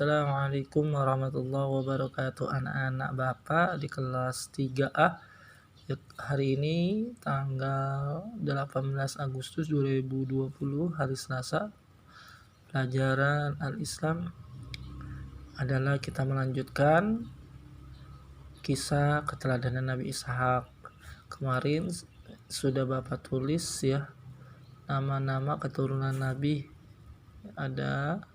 Assalamualaikum warahmatullahi wabarakatuh, anak-anak Bapak di kelas 3A. Hari ini tanggal 18 Agustus 2020, hari Selasa. Pelajaran Al-Islam adalah kita melanjutkan kisah keteladanan Nabi Ishak. Kemarin sudah Bapak tulis ya, nama-nama keturunan Nabi. Ada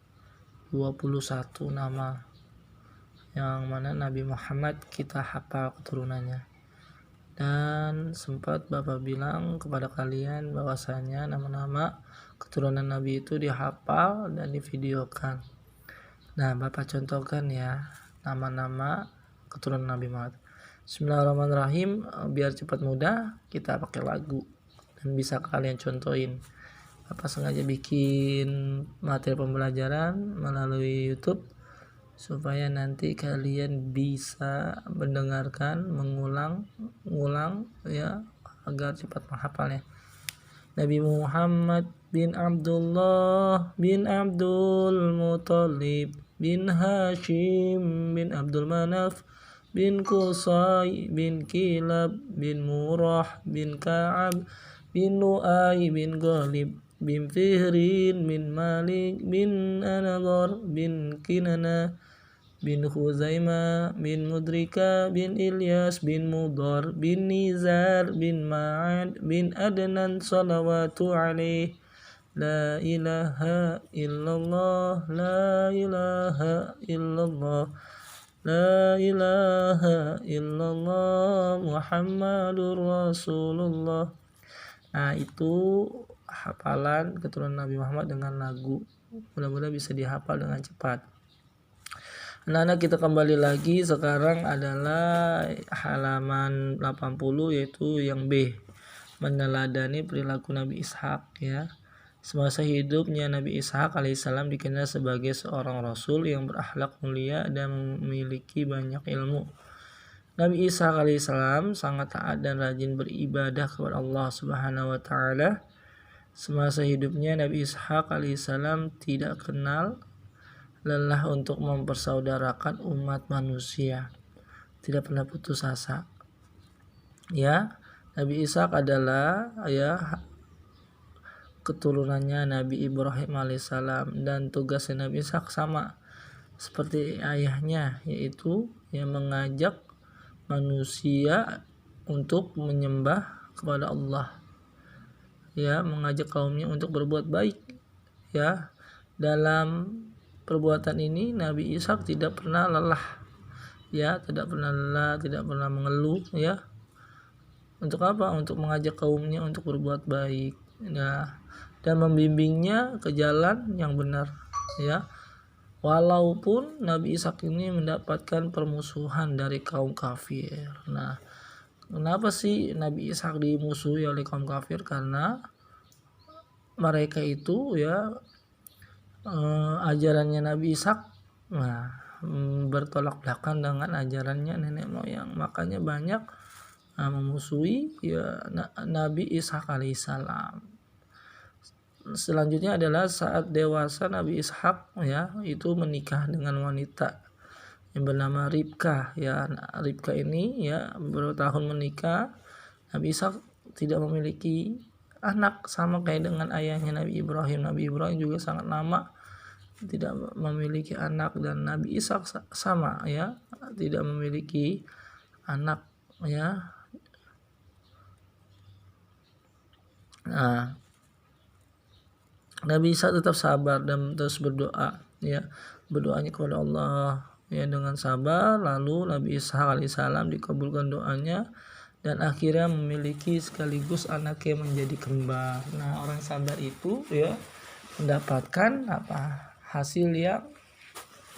21 nama, yang mana Nabi Muhammad kita hafal keturunannya. Dan sempat Bapak bilang kepada kalian bahwasanya nama-nama keturunan Nabi itu dihafal dan divideokan. Nah, Bapak contohkan ya nama-nama keturunan Nabi Muhammad. Bismillahirrahmanirrahim. Biar cepat mudah, kita pakai lagu dan bisa kalian contohin. Bapak sengaja bikin materi pembelajaran melalui YouTube supaya nanti kalian bisa mendengarkan, mengulang ya, agar cepat menghafalnya. Nabi Muhammad bin Abdullah bin Abdul Muthalib bin Hashim bin Abdul Manaf bin Qusay bin Kilab bin Murrah bin Ka'ab bin Lu'ay bin Ghalib bin Fihrin bin Malik bin Anadar bin Kinana bin Khuzaimah bin Mudrika bin Ilyas bin Mudar bin Nizar bin Ma'ad bin Adnan salawatu alaih. La ilaha illallah, la ilaha illallah, la ilaha illallah, Muhammadur Rasulullah. Nah, itu hafalan keturunan Nabi Muhammad dengan lagu. Mudah-mudahan bisa dihafal dengan cepat. Anak-anak, kita kembali lagi. Sekarang adalah halaman 80, yaitu yang B, meneladani perilaku Nabi Ishak ya. Semasa hidupnya Nabi Ishak alaihissalam dikenal sebagai seorang rasul yang berakhlak mulia dan memiliki banyak ilmu. Nabi Ishak alaihissalam sangat taat dan rajin beribadah kepada Allah Subhanahu wa taala. Semasa hidupnya Nabi Ishak alaihissalam tidak kenal lelah untuk mempersaudarakan umat manusia. Tidak pernah putus asa. Ya, Nabi Ishak adalah keturunannya Nabi Ibrahim alaihissalam, dan tugasnya Nabi Ishak sama seperti ayahnya, yaitu mengajak manusia untuk menyembah kepada Allah, mengajak kaumnya untuk berbuat baik ya. Dalam perbuatan ini Nabi Ishak tidak pernah lelah tidak pernah mengeluh ya. Untuk apa? Untuk mengajak kaumnya untuk berbuat baik dan membimbingnya ke jalan yang benar ya. Walaupun Nabi Ishak ini mendapatkan permusuhan dari kaum kafir. Nah, kenapa sih Nabi Ishak dimusuhi oleh kaum kafir? Karena mereka itu ajarannya Nabi Ishak bertolak belakang dengan ajarannya nenek moyang. Makanya banyak memusuhi Nabi Ishak alaihissalam. Selanjutnya adalah saat dewasa Nabi Ishak itu menikah dengan wanita yang bernama Ribkah ya. Ribkah ini beberapa tahun menikah. Nabi Ishak tidak memiliki anak, sama kayak dengan ayahnya Nabi Ibrahim. Nabi Ibrahim juga sangat lama tidak memiliki anak, dan Nabi Ishak sama tidak memiliki anak ya. Nah, Nabi Ishak tetap sabar dan terus berdoa berdoanya kepada Allah dengan sabar. Lalu Nabi Ishak alaihissalam dikabulkan doanya dan akhirnya memiliki sekaligus anaknya menjadi kembar. Nah, orang sabar itu mendapatkan hasil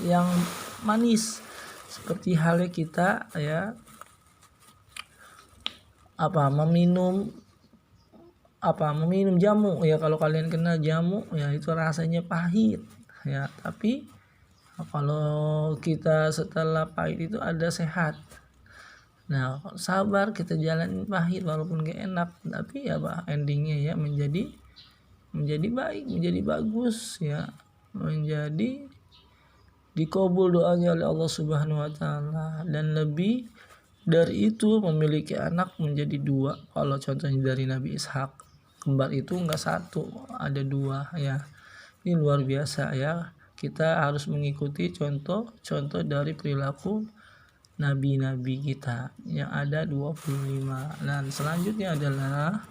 yang manis, seperti halnya kita meminum jamu kalau kalian kenal jamu itu rasanya pahit tapi kalau kita setelah pahit itu ada sehat. Nah, sabar, kita jalanin pahit walaupun gak enak, tapi endingnya menjadi baik, menjadi bagus menjadi dikabul doanya oleh Allah Subhanahu wa taala, dan lebih dari itu memiliki anak menjadi 2. Kalau contohnya dari Nabi Ishak, kembar itu enggak 1, ada 2 ya. Ini luar biasa ya. Kita harus mengikuti contoh dari perilaku nabi-nabi kita yang ada 25. Dan selanjutnya adalah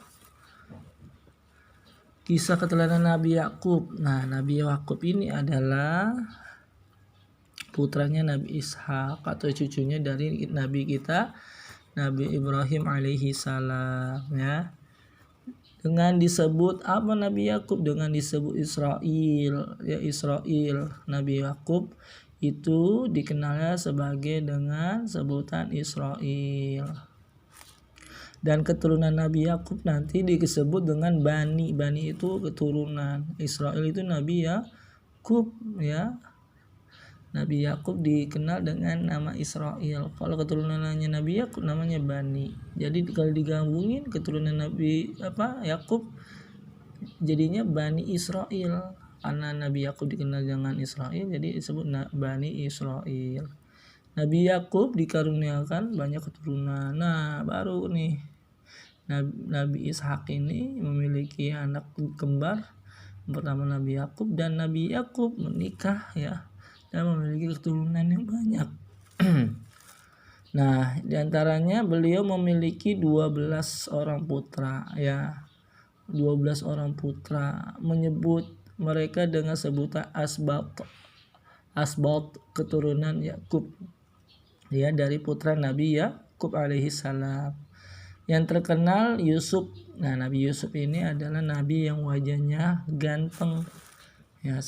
kisah keteladanan Nabi Yakub. Nah, Nabi Yakub ini adalah putranya Nabi Ishak atau cucunya dari Nabi kita Nabi Ibrahim alaihi salam ya. Dengan disebut apa Nabi Yakub? Dengan disebut Israel ya. Israel, Nabi Yakub itu dikenalnya sebagai dengan sebutan Israel. Dan keturunan Nabi Yakub nanti disebut dengan Bani. Bani itu keturunan. Israel itu Nabi Yakub ya. Nabi Yakub dikenal dengan nama Israel. Kalau keturunannya Nabi Yakub namanya Bani. Jadi kalau digabungin keturunan Nabi Yakub jadinya Bani Israel. Karena Nabi Yakub dikenal dengan Israel, jadi disebut Bani Israel. Nabi Yakub dikaruniakan banyak keturunan. Nah, baru nih Nabi Ishak ini memiliki anak kembar. Pertama Nabi Yakub, dan Nabi Yakub menikah ya, dan memiliki keturunan yang banyak. Nah, diantaranya beliau memiliki 12 orang putra ya. 12 orang putra, menyebut mereka dengan sebutan asbat keturunan Yakub ya, dari putra Nabi Yakub alaihi salam. Yang terkenal Yusuf. Nah, Nabi Yusuf ini adalah nabi yang wajahnya ganteng ya.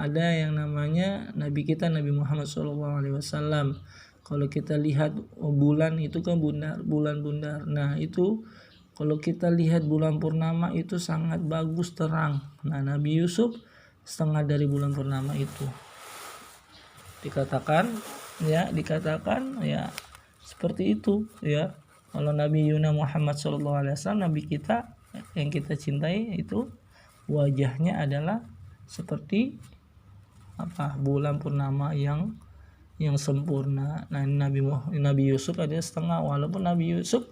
Ada yang namanya nabi kita Nabi Muhammad SAW. Kalau kita lihat bulan itu kan bulan bundar. Nah, itu kalau kita lihat bulan purnama itu sangat bagus terang. Nah, Nabi Yusuf setengah dari bulan purnama itu. Dikatakan ya seperti itu ya. Kalau Nabi Yuna Muhammad SAW, Nabi kita yang kita cintai, itu wajahnya adalah seperti bulan purnama yang sempurna. Nah, Nabi Yusuf ada setengah, walaupun Nabi Yusuf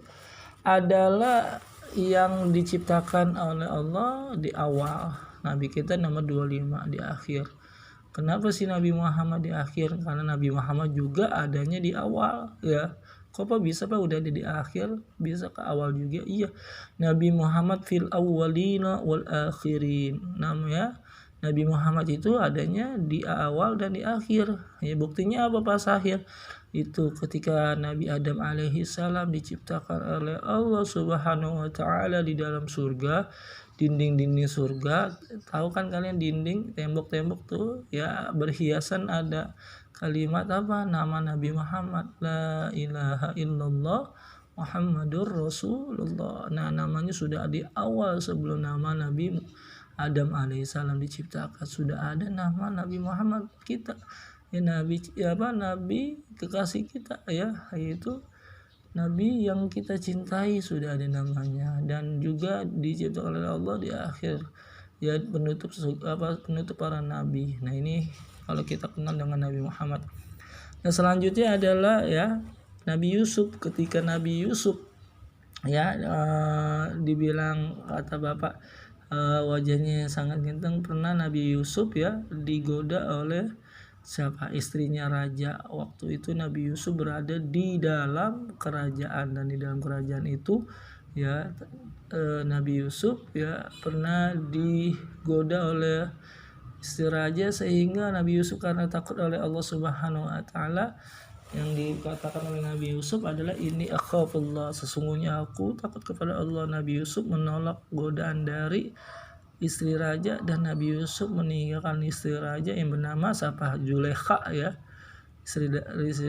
adalah yang diciptakan oleh Allah di awal. Nabi kita nomor 25 di akhir. Kenapa sih Nabi Muhammad di akhir? Karena Nabi Muhammad juga adanya di awal ya. Kok bisa Pak udah ada di akhir, bisa ke awal juga? Iya. Nabi Muhammad fil awwalina wal akhirin. Namanya Nabi Muhammad itu adanya di awal dan di akhir. Ya, buktinya apa pas akhir? Itu ketika Nabi Adam alaihi salam diciptakan oleh Allah Subhanahu wa taala di dalam surga, dinding-dinding surga. Tahu kan kalian dinding, tembok-tembok tuh ya berhiasan ada kalimat apa? Nama Nabi Muhammad, la ilaha illallah Muhammadur Rasulullah. Nah, namanya sudah di awal sebelum nama Nabi Adam alaihissalam diciptakan, sudah ada nama Nabi Muhammad kita ya. Nabi kekasih kita ya, yaitu Nabi yang kita cintai, sudah ada namanya, dan juga diciptakan oleh Allah di akhir ya, penutup para nabi. Nah, ini kalau kita kenal dengan Nabi Muhammad. Nah, selanjutnya adalah ya Nabi Yusuf. Ketika Nabi Yusuf ya dibilang kata bapak wajahnya sangat ganteng, pernah Nabi Yusuf ya digoda oleh istrinya raja. Waktu itu Nabi Yusuf berada di dalam kerajaan, dan di dalam kerajaan itu ya Nabi Yusuf ya pernah digoda oleh istri raja, sehingga Nabi Yusuf karena takut oleh Allah Subhanahu wa taala, yang dikatakan oleh Nabi Yusuf adalah ini akhafullah, sesungguhnya aku takut kepada Allah. Nabi Yusuf menolak godaan dari istri raja, dan Nabi Yusuf meninggalkan istri raja yang bernama Zulaikha ya, istri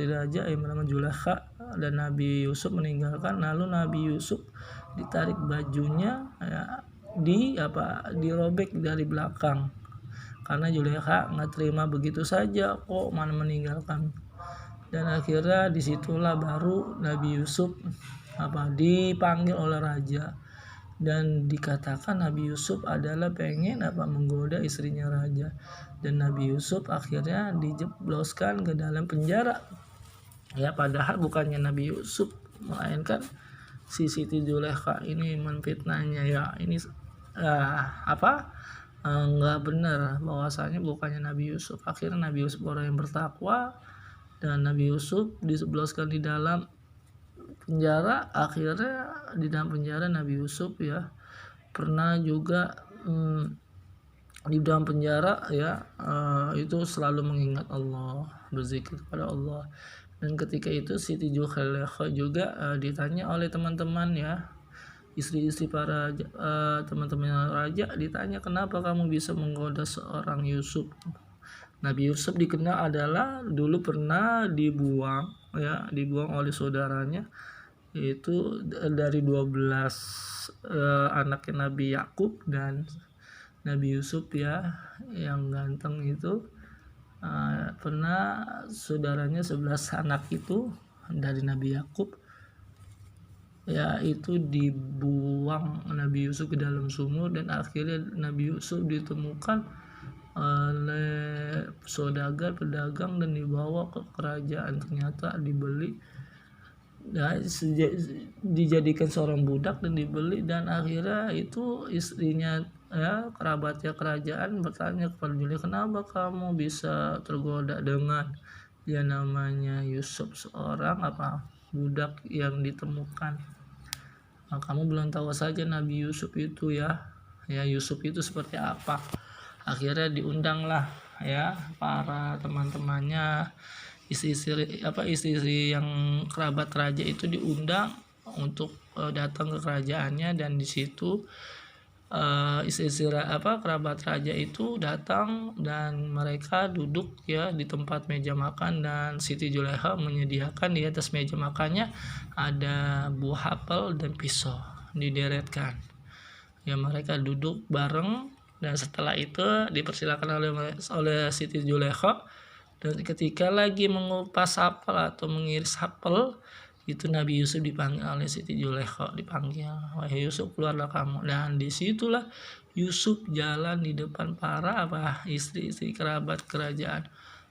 raja yang bernama Zulaikha, dan Nabi Yusuf meninggalkan. Lalu Nabi Yusuf ditarik bajunya ya, dirobek dari belakang, karena Zulaikha nggak terima begitu saja kok meninggalkan. Dan akhirnya disitulah baru Nabi Yusuf dipanggil oleh raja. Dan dikatakan Nabi Yusuf adalah pengen menggoda istrinya raja, dan Nabi Yusuf akhirnya dijebloskan ke dalam penjara. Ya, padahal bukannya Nabi Yusuf, melainkan si Siti Zulaikha ini menfitnahnya. Ya, ini nggak benar, bahwasanya bukannya Nabi Yusuf. Akhirnya Nabi Yusuf orang yang bertakwa, dan Nabi Yusuf disebloskan di dalam penjara. Akhirnya di dalam penjara Nabi Yusuf ya pernah juga di dalam penjara ya itu selalu mengingat Allah, berzikir kepada Allah. Dan ketika itu Siti Zulaikha juga ditanya oleh teman-teman ya, istri-istri para teman-teman raja, ditanya, kenapa kamu bisa menggoda seorang Yusuf. Nabi Yusuf dikenal adalah dulu pernah dibuang oleh saudaranya, yaitu dari 12 anaknya Nabi Yakub, dan Nabi Yusuf ya yang ganteng itu pernah saudaranya 11 anak itu dari Nabi Yakub ya itu dibuang Nabi Yusuf ke dalam sumur, dan akhirnya Nabi Yusuf ditemukan oleh saudagar pedagang dan dibawa ke kerajaan. Ternyata dibeli ya, dijadikan seorang budak dan dibeli, dan akhirnya itu istrinya ya kerabatnya kerajaan bertanya kepada Zulaikha, kenapa kamu bisa tergoda dengan dia namanya Yusuf, seorang budak yang ditemukan. Nah, kamu belum tahu saja Nabi Yusuf itu ya Yusuf itu seperti apa. Akhirnya diundanglah ya para teman-temannya, istri-istri yang kerabat raja itu diundang untuk datang ke kerajaannya, dan di situ istri-istri kerabat raja itu datang dan mereka duduk ya di tempat meja makan, dan Siti Zulaikha menyediakan di atas meja makannya ada buah apel dan pisau dideretkan. Ya, mereka duduk bareng, dan setelah itu dipersilakan oleh Siti Zulaikha. Dan ketika lagi mengupas apel atau mengiris apel, itu Nabi Yusuf dipanggil oleh Siti Zulaikha, dipanggil, wahai Yusuf, keluarlah kamu. Dan disitulah Yusuf jalan di depan para istri-istri kerabat kerajaan,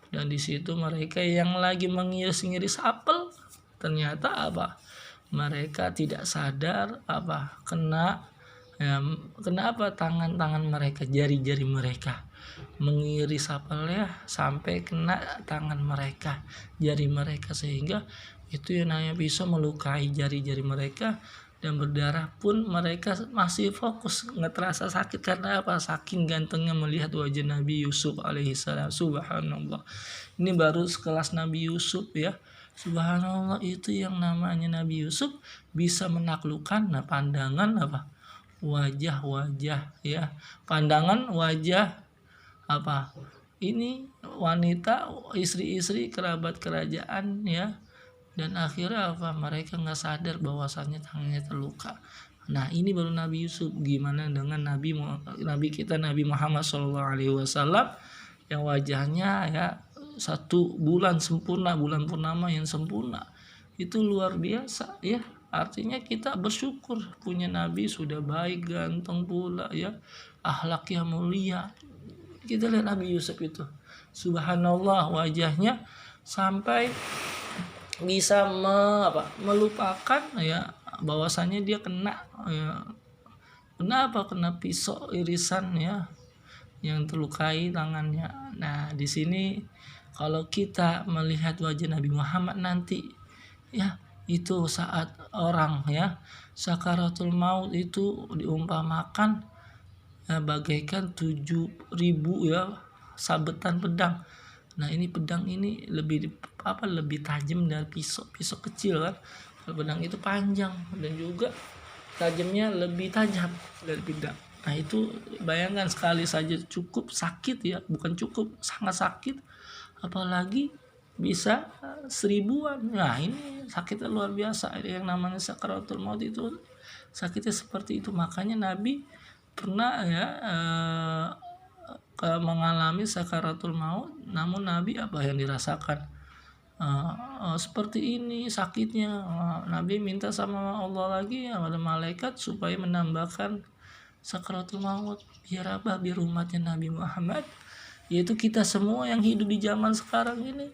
dan di situ mereka yang lagi mengiris-ngiris apel ternyata mereka tidak sadar kena tangan mereka, jari-jari mereka mengiris apelnya sampai kena tangan mereka, jari mereka, sehingga itu yang namanya bisa melukai jari-jari mereka, dan berdarah pun mereka masih fokus, nggak terasa sakit. Karena saking gantengnya melihat wajah Nabi Yusuf alaihissalam. Subhanallah, ini baru sekelas Nabi Yusuf ya. Subhanallah, itu yang namanya Nabi Yusuf bisa menaklukkan pandangan wajah-wajah ya, pandangan wajah ini wanita, istri-istri kerabat kerajaan ya, dan akhirnya mereka nggak sadar bahwasannya tangannya terluka. Nah, ini baru Nabi Yusuf. Gimana dengan Nabi kita Nabi Muhammad SAW yang wajahnya ya 1 bulan sempurna, bulan purnama yang sempurna, itu luar biasa ya. Artinya kita bersyukur punya Nabi, sudah baik, ganteng pula ya, akhlaknya mulia. Kita lihat Nabi Yusuf itu, subhanallah, wajahnya sampai bisa melupakan ya bahwasannya dia kena pisau irisan ya, yang terlukai tangannya. Nah, di sini kalau kita melihat wajah Nabi Muhammad nanti ya, itu saat orang ya sakaratul maut itu diumpamakan bagaikan 7.000 ya sabetan pedang. Nah, ini pedang ini lebih tajam dari pisau kecil kan. Kalau pedang itu panjang dan juga tajamnya lebih tajam dari pedang. Nah, itu bayangkan, sekali saja cukup sakit ya, bukan cukup, sangat sakit, apalagi bisa 1000-an. Nah, ini sakitnya luar biasa. Yang namanya sakaratul maut itu sakitnya seperti itu. Makanya Nabi pernah ya mengalami sakaratul maut, namun Nabi yang dirasakan? seperti ini sakitnya. Nabi minta sama Allah lagi ya pada malaikat supaya menambahkan sakaratul maut. Biar apa? Biar umatnya Nabi Muhammad, yaitu kita semua yang hidup di zaman sekarang ini,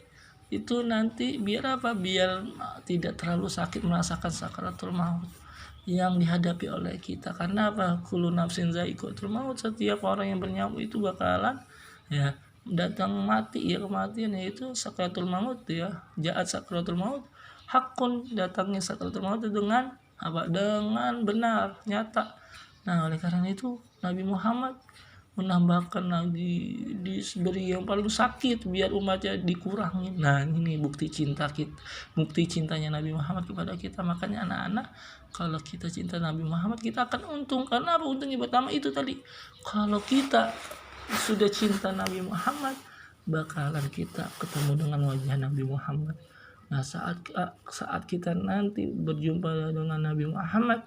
itu nanti biar apa? Biar tidak terlalu sakit merasakan sakaratul maut yang dihadapi oleh kita. Karena apa? Kullu nafsin za'iqatul maut, setiap orang yang bernyawa itu bakalan ya datang mati, ya kematian, yaitu sakaratul maut ya. Jaat sakaratul maut, hakun, datangnya sakaratul maut dengan apa? Dengan benar, nyata. Nah, oleh karena itu Nabi Muhammad menambahkan lagi, diberi yang paling sakit biar umatnya dikurangi. Nah, ini bukti cinta kita, bukti cintanya Nabi Muhammad kepada kita. Makanya anak-anak, kalau kita cinta Nabi Muhammad, kita akan untung. Karena apa untungnya? Pertama itu tadi, kalau kita sudah cinta Nabi Muhammad, bakalan kita ketemu dengan wajah Nabi Muhammad. Nah, saat kita nanti berjumpa dengan Nabi Muhammad,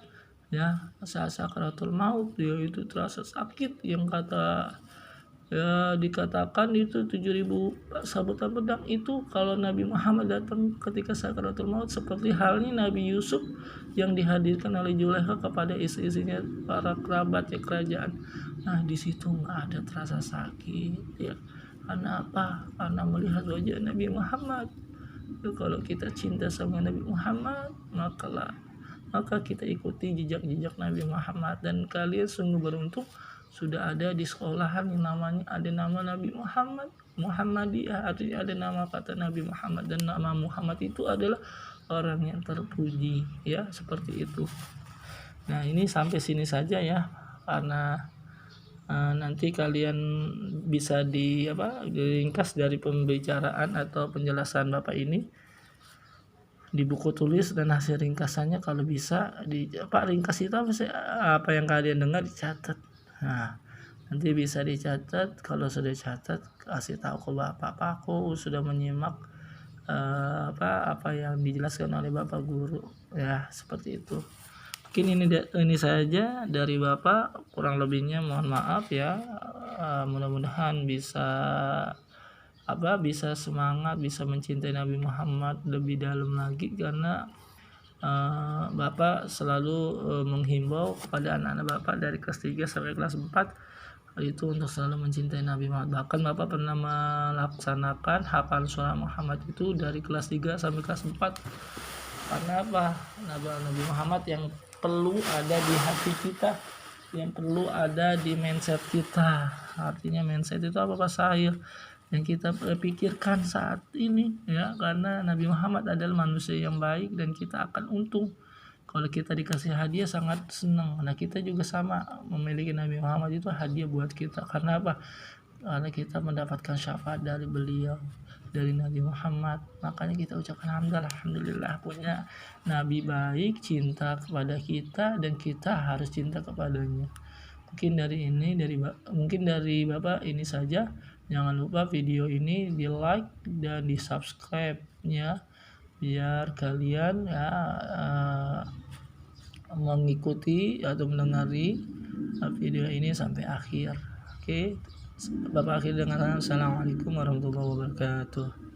ya, saat sakaratul maut, ya itu terasa sakit, yang kata ya dikatakan itu 7.000 sabutan pedang itu kalau Nabi Muhammad datang ketika sakaratul maut, seperti halnya Nabi Yusuf yang dihadirkan oleh Zulaikha kepada istri-istrinya, para kerabat ya kerajaan. Nah, di situ nggak ada terasa sakit ya. Karena apa? Karena melihat wajah Nabi Muhammad. Ya, kalau kita cinta sama Nabi Muhammad, maka kita ikuti jejak-jejak Nabi Muhammad. Dan kalian sungguh beruntung sudah ada di sekolahan yang namanya ada nama Nabi Muhammad, Muhammadiyah, artinya ada nama kata Nabi Muhammad, dan nama Muhammad itu adalah orang yang terpuji ya, seperti itu. Nah, ini sampai sini saja ya, karena nanti kalian bisa diringkas dari pembicaraan atau penjelasan Bapak ini di buku tulis, dan hasil ringkasannya kalau bisa ringkas itu apa yang kalian dengar dicatat. Nah, nanti bisa dicatat. Kalau sudah catat, kasih tahu ke Bapak, aku sudah menyimak apa yang dijelaskan oleh Bapak guru ya, seperti itu. Mungkin ini saja dari Bapak, kurang lebihnya mohon maaf ya. Mudah-mudahan bisa semangat, bisa mencintai Nabi Muhammad lebih dalam lagi, karena Bapak selalu menghimbau kepada anak-anak Bapak dari kelas 3 sampai kelas 4 itu untuk selalu mencintai Nabi Muhammad. Bahkan Bapak pernah melaksanakan hafalan surah Muhammad itu dari kelas 3 sampai kelas 4. Karena apa? Nabi Muhammad yang perlu ada di hati kita, yang perlu ada di mindset kita. Artinya mindset itu apa, Pak Sahir? Yang kita pikirkan saat ini ya, karena Nabi Muhammad adalah manusia yang baik dan kita akan untung kalau kita dikasih hadiah, sangat senang. Nah, kita juga sama, memiliki Nabi Muhammad itu hadiah buat kita. Karena apa? Karena kita mendapatkan syafaat dari beliau, dari Nabi Muhammad. Makanya kita ucapkan alhamdulillah punya Nabi baik, cinta kepada kita, dan kita harus cinta kepadanya. Mungkin dari Bapak ini saja. Jangan lupa video ini di like dan di subscribe ya, biar kalian ya mengikuti atau mendengari video ini sampai akhir. Oke, Bapak akhir dengan assalamualaikum warahmatullahi wabarakatuh.